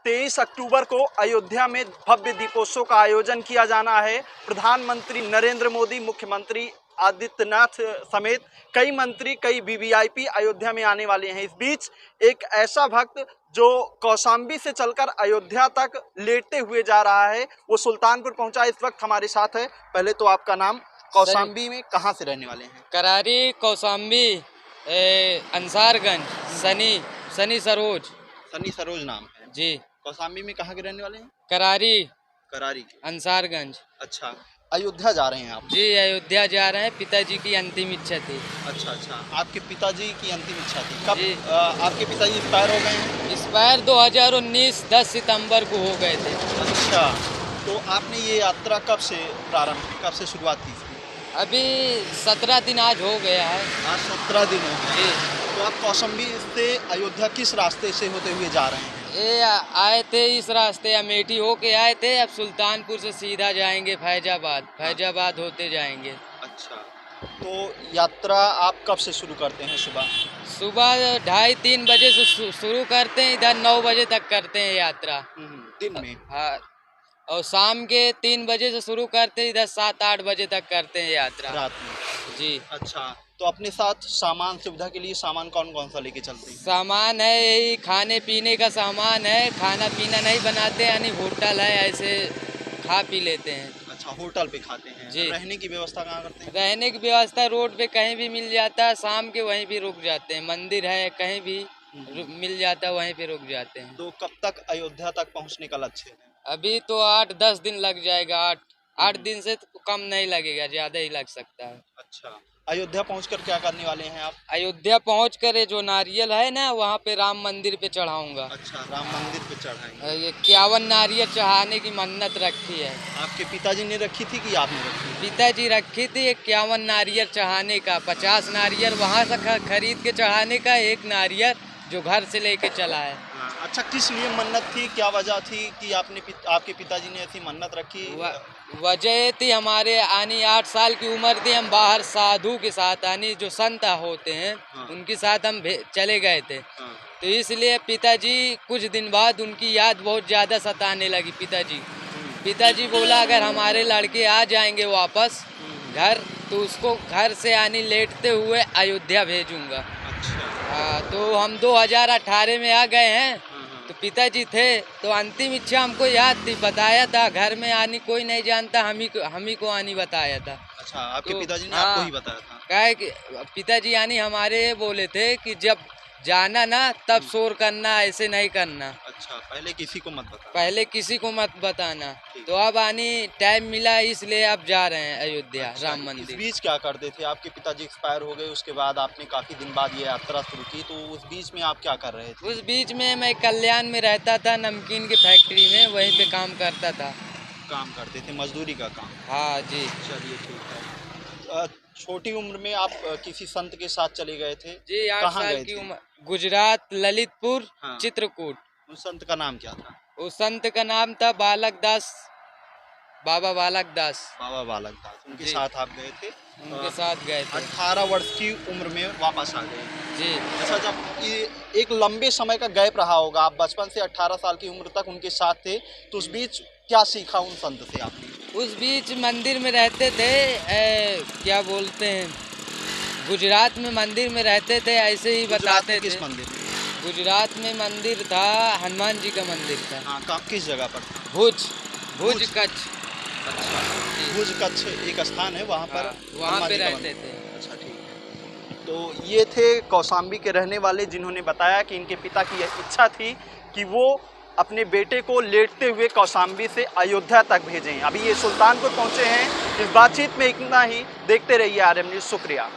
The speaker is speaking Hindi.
23 अक्टूबर को अयोध्या में भव्य दीपोत्सव का आयोजन किया जाना है। प्रधानमंत्री नरेंद्र मोदी, मुख्यमंत्री आदित्यनाथ समेत कई मंत्री, कई वीवीआईपी अयोध्या में आने वाले हैं। इस बीच एक ऐसा भक्त जो कौशाम्बी से चलकर अयोध्या तक लेटते हुए जा रहा है, वो सुल्तानपुर पहुंचा, इस वक्त हमारे साथ है। पहले तो आपका नाम, कौशाम्बी में कहाँ से रहने वाले हैं? करारी, कौशाम्बी, अंसारगंज, सनी सरोज। सनी सरोज नाम है जी। कौशाम्बी में कहाँ के रहने वाले हैं? करारी के अंसारगंज। अच्छा, अयोध्या जा रहे हैं आप? जी, अयोध्या जा रहे हैं। पिताजी की अंतिम इच्छा थी। अच्छा, आपके पिताजी की अंतिम इच्छा थी कब? जी। आपके पिताजी एक्सपायर हो गए हैं? एक्सपायर 2019 10 सितंबर को हो गए थे। अच्छा, तो आपने ये यात्रा कब से प्रारंभ की, कब से शुरुआत की? अभी 17 दिन आज हो गया है। आज 17 दिन हो गए। जी। तो आप कौशाम्बी से अयोध्या किस रास्ते से होते हुए जा रहे हैं? ये आए थे इस रास्ते, अमेठी होके आए थे। अब सुल्तानपुर से सीधा जाएंगे फैजाबाद होते जाएंगे। अच्छा, तो यात्रा आप कब से शुरू करते हैं? सुबह 2:30-3 बजे से शुरू करते हैं, इधर 9 बजे तक करते हैं यात्रा। दिन में? हाँ, और शाम के 3 बजे से शुरू करते हैं, इधर 7-8 बजे तक करते हैं यात्रा रात में। जी। अच्छा, तो अपने साथ सामान, सुविधा के लिए सामान कौन कौन सा लेके चलते हैं? सामान है यही खाने पीने का सामान है। खाना पीना नहीं बनाते, यानी होटल है, ऐसे खा पी लेते हैं। अच्छा, होटल पे खाते हैं जी। रहने की व्यवस्था कहाँ करते हैं? रहने की व्यवस्था रोड पे कहीं भी मिल जाता है, शाम के वहीं भी रुक जाते हैं। मंदिर है, कहीं भी मिल जाता है, वहीं पे रुक जाते हैं। तो कब तक अयोध्या तक पहुँचने का लक्ष्य है? अभी तो 8-10 दिन लग जाएगा। 8 दिन से तो कम नहीं लगेगा, ज़्यादा ही लग सकता है। अच्छा, अयोध्या पहुंचकर क्या करने वाले हैं आप? अयोध्या पहुंचकर जो नारियल है ना, वहाँ पे राम मंदिर पे चढ़ाऊंगा। अच्छा, राम मंदिर पे चढ़ाएंगे। ये 51 नारियल चढ़ाने की मन्नत रखी है। आपके पिताजी ने रखी थी कि आपने रखी? पिताजी रखी थी 51 नारियल चढ़ाने का। 50 नारियल वहाँ से खरीद के चढ़ाने का, 1 नारियल जो घर से लेके चला है। अच्छा, किस लिए मन्नत थी, क्या वजह थी कि आपके पिताजी ने ऐसी मन्नत रखी? वजह थी हमारे 8 साल की उम्र थी, हम बाहर साधु के साथ जो संत होते हैं उनके साथ हम चले गए थे। तो इसलिए पिताजी कुछ दिन बाद उनकी याद बहुत ज़्यादा सताने लगी। पिताजी बोला अगर हमारे लड़के आ जाएंगे वापस घर, तो उसको घर से लेटते हुए अयोध्या भेजूंगा। अच्छा। तो हम 2018 में आ गए हैं। तो पिताजी थे तो अंतिम इच्छा हमको याद थी, बताया था घर में आनी कोई नहीं जानता, हम ही को आनी बताया था। अच्छा, आपके पिताजी ने हाँ, आपको ही बताया था? क्या कि पिताजी हमारे बोले थे कि जब जाना ना तब शोर करना, ऐसे नहीं करना। अच्छा, पहले किसी को मत बताना। तो अब टाइम मिला, इसलिए अब जा रहे हैं अयोध्या। अच्छा, राम मंदिर। इस बीच क्या करते थे? आपके पिताजी एक्सपायर हो गए, उसके बाद आपने काफ़ी दिन बाद ये यात्रा शुरू की, तो उस बीच में आप क्या कर रहे थे? उस बीच में मैं कल्याण में रहता था, नमकीन की फैक्ट्री में, वहीं पे काम करता था। काम करते थे, मजदूरी का काम? हाँ जी। चलिए, ठीक है। छोटी उम्र में आप किसी संत के साथ चले गए थे? जी, 8 साल की उम्र। गुजरात, ललितपुर। हाँ। चित्रकूट। उस संत का नाम क्या था? उस संत का नाम था बाबा बालक दास। उनके साथ आप गए थे? उनके साथ गए थे। 18 वर्ष की उम्र में वापस आ गए? जी। अच्छा, जब ये एक लंबे समय का गैप रहा होगा, आप बचपन से 18 साल की उम्र तक उनके साथ थे, तो उस बीच क्या सीखा उन संत से आपने? उस बीच मंदिर में रहते थे, क्या बोलते हैं, गुजरात में मंदिर में रहते थे, ऐसे ही बताते थे। किस मंदिर में? गुजरात में मंदिर था, हनुमान जी का मंदिर था। हाँ, किस जगह पर था? भुज कच्छ। अच्छा, भुज कच्छ एक स्थान है, वहाँ पर वहाँ पे रहते थे। अच्छा, ठीक है। तो ये थे कौशाम्बी के रहने वाले, जिन्होंने बताया कि इनके पिता की यह इच्छा थी कि वो अपने बेटे को लेटते हुए कौशाम्बी से अयोध्या तक भेजें। अभी ये सुल्तानपुर पहुंचे हैं। इस बातचीत में इतना ही। देखते रहिए RM न्यूज़। शुक्रिया।